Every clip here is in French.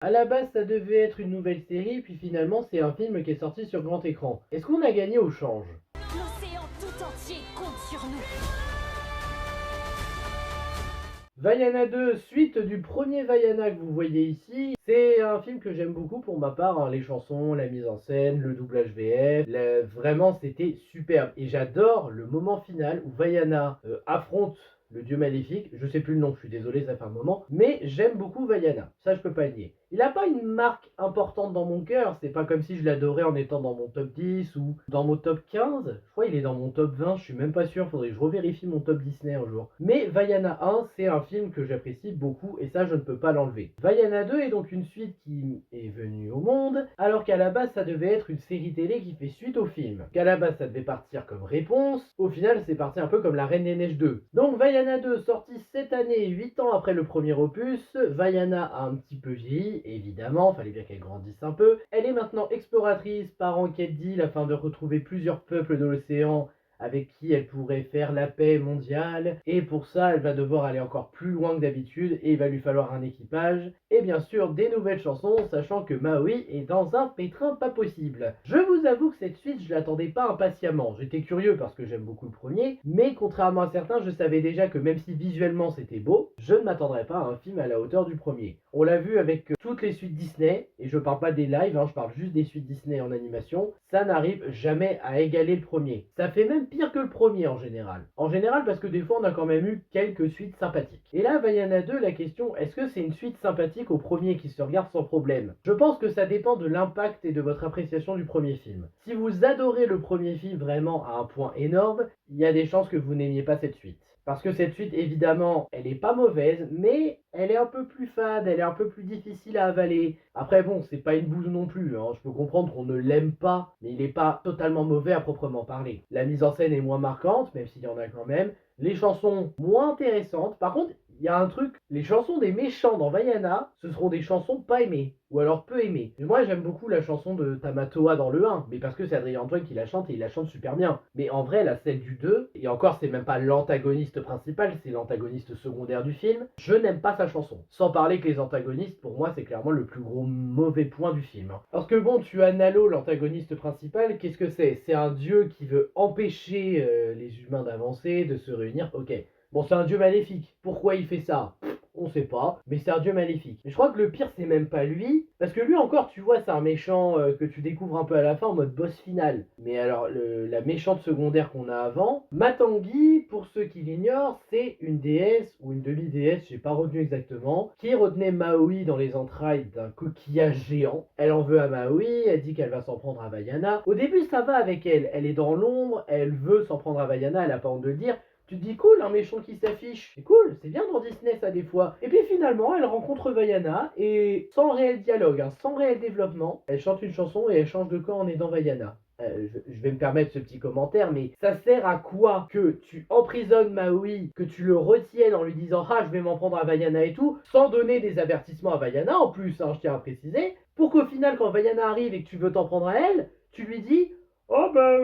À la base, ça devait être une nouvelle série, puis finalement, c'est un film qui est sorti sur grand écran. Est-ce qu'on a gagné au change? L'océan tout entier compte sur nous. Vaiana 2, suite du premier Vaiana que vous voyez ici, c'est un film que j'aime beaucoup pour ma part, hein. Les chansons, la mise en scène, le doublage VF, vraiment c'était superbe. Et j'adore le moment final où Vaiana affronte le dieu maléfique, je sais plus le nom, je suis désolé, ça fait un moment, mais j'aime beaucoup Vaiana, ça je peux pas le nier. Il a pas une marque importante dans mon cœur, c'est pas comme si je l'adorais en étant dans mon top 10 ou dans mon top 15, je crois qu'il est dans mon top 20, je suis même pas sûr, faudrait que je revérifie mon top Disney un jour. Mais Vaiana 1, c'est un film que j'apprécie beaucoup et ça je ne peux pas l'enlever. Vaiana 2 est donc une suite qui est venue au monde, alors qu'à la base ça devait être une série télé qui fait suite au film. Qu'à la base ça devait partir comme réponse, au final c'est parti un peu comme La Reine des Neiges 2. Donc Vaiana 2 sorti cette année, 8 ans après le premier opus, Vaiana a un petit peu vieilli, évidemment, fallait bien qu'elle grandisse un peu. Elle est maintenant exploratrice par enquête d'île afin de retrouver plusieurs peuples de l'océan avec qui elle pourrait faire la paix mondiale. Et pour ça, elle va devoir aller encore plus loin que d'habitude et il va lui falloir un équipage. Et bien sûr, des nouvelles chansons, sachant que Maui est dans un pétrin pas possible. Je vous avoue que cette suite, je l'attendais pas impatiemment. J'étais curieux parce que j'aime beaucoup le premier, mais contrairement à certains, je savais déjà que même si visuellement c'était beau, je ne m'attendrais pas à un film à la hauteur du premier. On l'a vu avec toutes les suites Disney, et je parle pas des lives, hein, je parle juste des suites Disney en animation, ça n'arrive jamais à égaler le premier. Ça fait même pire que le premier en général. En général parce que des fois on a quand même eu quelques suites sympathiques. Et là, Vaiana 2, la question, est-ce que c'est une suite sympathique au premier qui se regarde sans problème? Je pense que ça dépend de l'impact et de votre appréciation du premier film. Si vous adorez le premier film vraiment à un point énorme, il y a des chances que vous n'aimiez pas cette suite. Parce que cette suite, évidemment, elle est pas mauvaise, mais elle est un peu plus fade, elle est un peu plus difficile à avaler. Après, bon, c'est pas une bouse non plus, hein. Je peux comprendre qu'on ne l'aime pas, mais il est pas totalement mauvais à proprement parler. La mise en scène est moins marquante, même s'il y en a quand même. Les chansons moins intéressantes. Par contre, il y a un truc, les chansons des méchants dans Vaiana, ce seront des chansons pas aimées, ou alors peu aimées. Moi j'aime beaucoup la chanson de Tamatoa dans le 1, mais parce que c'est Adrien Antoine qui la chante et il la chante super bien. Mais en vrai, la celle du 2, et encore c'est même pas l'antagoniste principal, c'est l'antagoniste secondaire du film, je n'aime pas sa chanson. Sans parler que les antagonistes, pour moi c'est clairement le plus gros mauvais point du film. Parce que bon, tu as Nalo, l'antagoniste principal, qu'est-ce que c'est? C'est un dieu qui veut empêcher les humains d'avancer, de se réunir, ok. Bon, c'est un dieu maléfique. Pourquoi il fait ça? On sait pas, mais c'est un dieu maléfique. Mais je crois que le pire, c'est même pas lui, parce que lui encore, tu vois, c'est un méchant que tu découvres un peu à la fin en mode boss final. Mais alors, la méchante secondaire qu'on a avant, Matangi, pour ceux qui l'ignorent, c'est une déesse ou une demi-déesse, j'ai pas retenu exactement, qui retenait Maui dans les entrailles d'un coquillage géant. Elle en veut à Maui, elle dit qu'elle va s'en prendre à Vaiana. Au début, ça va avec elle. Elle est dans l'ombre, elle veut s'en prendre à Vaiana, elle a pas honte de le dire. Tu te dis cool, un méchant qui s'affiche. C'est cool, c'est bien dans Disney ça des fois. Et puis finalement, elle rencontre Vaiana et sans réel dialogue, hein, sans réel développement, elle chante une chanson et elle change de camp en aidant Vaiana. Je vais me permettre ce petit commentaire, mais ça sert à quoi que tu emprisonnes Maui, que tu le retiennes en lui disant ah je vais m'en prendre à Vaiana et tout, sans donner des avertissements à Vaiana en plus, hein, je tiens à préciser, pour qu'au final quand Vaiana arrive et que tu veux t'en prendre à elle, tu lui dis oh bah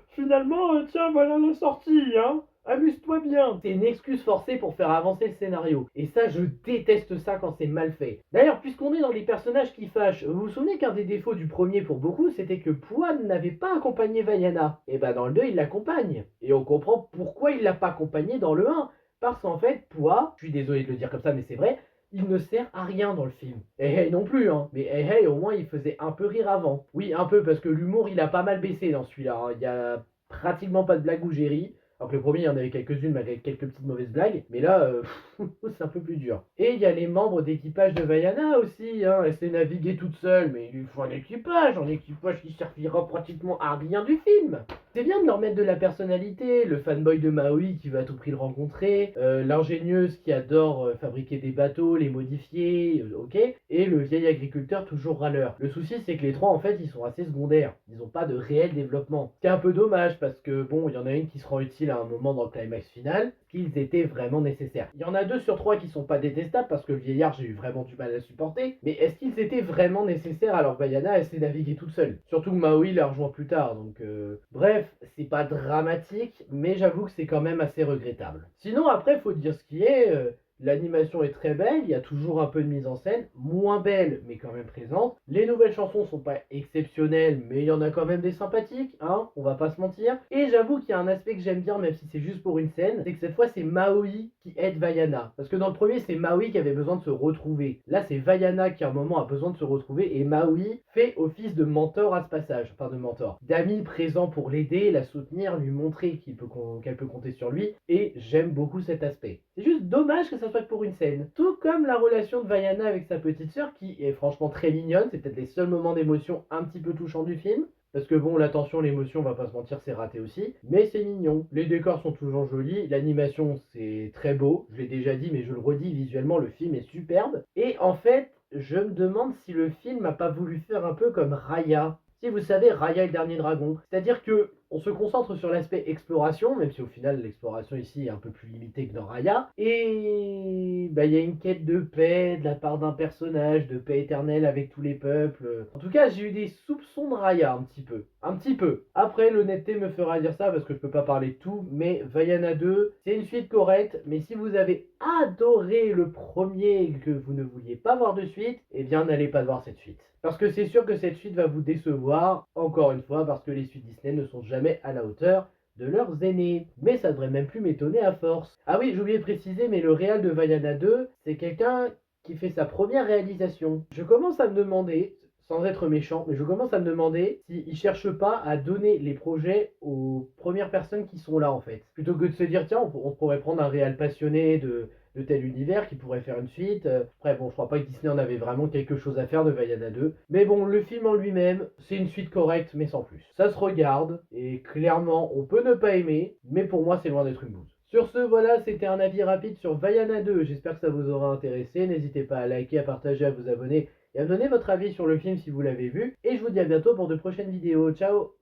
finalement tiens voilà la sortie hein. Amuse-toi bien. C'est une excuse forcée pour faire avancer le scénario. Et ça, je déteste ça quand c'est mal fait. D'ailleurs, puisqu'on est dans les personnages qui fâchent, vous vous souvenez qu'un des défauts du premier pour beaucoup, c'était que Puan n'avait pas accompagné Vaiana. Et bah dans le 2, il l'accompagne. Et on comprend pourquoi il l'a pas accompagné dans le 1. Parce qu'en fait, Pua, je suis désolé de le dire comme ça, mais c'est vrai, il ne sert à rien dans le film. Hey Hey non plus, hein. Mais Hey Hey, au moins, il faisait un peu rire avant. Oui, un peu, parce que l'humour, il a pas mal baissé dans celui-là, hein. Il y a pratiquement pas de blagues où j'ai ri. Alors que le premier, il y en avait quelques-unes malgré quelques petites mauvaises blagues. Mais là, c'est un peu plus dur. Et il y a les membres d'équipage de Vaiana aussi. Hein. Elle sait naviguer toute seule, mais il lui faut un équipage qui servira pratiquement à rien du film. C'est bien de leur mettre de la personnalité, le fanboy de Maui qui veut à tout prix le rencontrer, l'ingénieuse qui adore fabriquer des bateaux, les modifier, ok, et le vieil agriculteur toujours râleur. Le souci c'est que les trois en fait ils sont assez secondaires, ils n'ont pas de réel développement. C'est un peu dommage parce que bon, il y en a une qui se rend utile à un moment dans le climax final, qu'ils étaient vraiment nécessaires. Il y en a 2 sur 3 qui sont pas détestables parce que le vieillard j'ai eu vraiment du mal à supporter, mais est-ce qu'ils étaient vraiment nécessaires alors que Vaiana elle s'est naviguer toute seule? Surtout que Maui l'a rejoint plus tard, donc bref, c'est pas dramatique, mais j'avoue que c'est quand même assez regrettable. Sinon après faut dire ce qui est, L'animation est très belle, il y a toujours un peu de mise en scène, moins belle mais quand même présente. Les nouvelles chansons sont pas exceptionnelles, mais il y en a quand même des sympathiques, hein, on va pas se mentir. Et j'avoue qu'il y a un aspect que j'aime bien, même si c'est juste pour une scène, c'est que cette fois c'est Maui qui aide Vaiana. Parce que dans le premier c'est Maui qui avait besoin de se retrouver. Là c'est Vaiana qui à un moment a besoin de se retrouver et Maui fait office de mentor à ce passage, enfin de mentor, d'ami présent pour l'aider, la soutenir, lui montrer qu'elle peut compter sur lui. Et j'aime beaucoup cet aspect. C'est juste dommage que ça soit que pour une scène. Tout comme la relation de Vaiana avec sa petite sœur qui est franchement très mignonne, c'est peut-être les seuls moments d'émotion un petit peu touchants du film. Parce que bon, l'attention, l'émotion, on va pas se mentir, c'est raté aussi. Mais c'est mignon. Les décors sont toujours jolis. L'animation, c'est très beau. Je l'ai déjà dit, mais je le redis, visuellement, le film est superbe. Et en fait, je me demande si le film a pas voulu faire un peu comme Raya. Si vous savez, Raya et le dernier dragon. C'est-à-dire que on se concentre sur l'aspect exploration, même si au final l'exploration ici est un peu plus limitée que dans Raya. Et bah il y a une quête de paix de la part d'un personnage, de paix éternelle avec tous les peuples. En tout cas, j'ai eu des soupçons de Raya un petit peu. Un petit peu. Après, l'honnêteté me fera dire ça parce que je peux pas parler de tout, mais Vaiana 2, c'est une suite correcte, mais si vous avez adoré le premier et que vous ne vouliez pas voir de suite, eh bien n'allez pas voir cette suite. Parce que c'est sûr que cette suite va vous décevoir, encore une fois, parce que les suites Disney ne sont jamais à la hauteur de leurs aînés. Mais ça devrait même plus m'étonner à force. Ah oui, j'ai oublié de préciser, mais le réal de Vaiana 2, c'est quelqu'un qui fait sa première réalisation. Je commence à me demander, sans être méchant, mais je commence à me demander s'il cherche pas à donner les projets aux premières personnes qui sont là en fait. Plutôt que de se dire, tiens, on pourrait prendre un réal passionné de tel univers qui pourrait faire une suite. Après, bon, je crois pas que Disney en avait vraiment quelque chose à faire de Vaiana 2. Mais bon, le film en lui-même, c'est une suite correcte, mais sans plus. Ça se regarde, et clairement, on peut ne pas aimer, mais pour moi, c'est loin d'être une bouse. Sur ce, voilà, c'était un avis rapide sur Vaiana 2. J'espère que ça vous aura intéressé. N'hésitez pas à liker, à partager, à vous abonner et à me donner votre avis sur le film si vous l'avez vu. Et je vous dis à bientôt pour de prochaines vidéos. Ciao!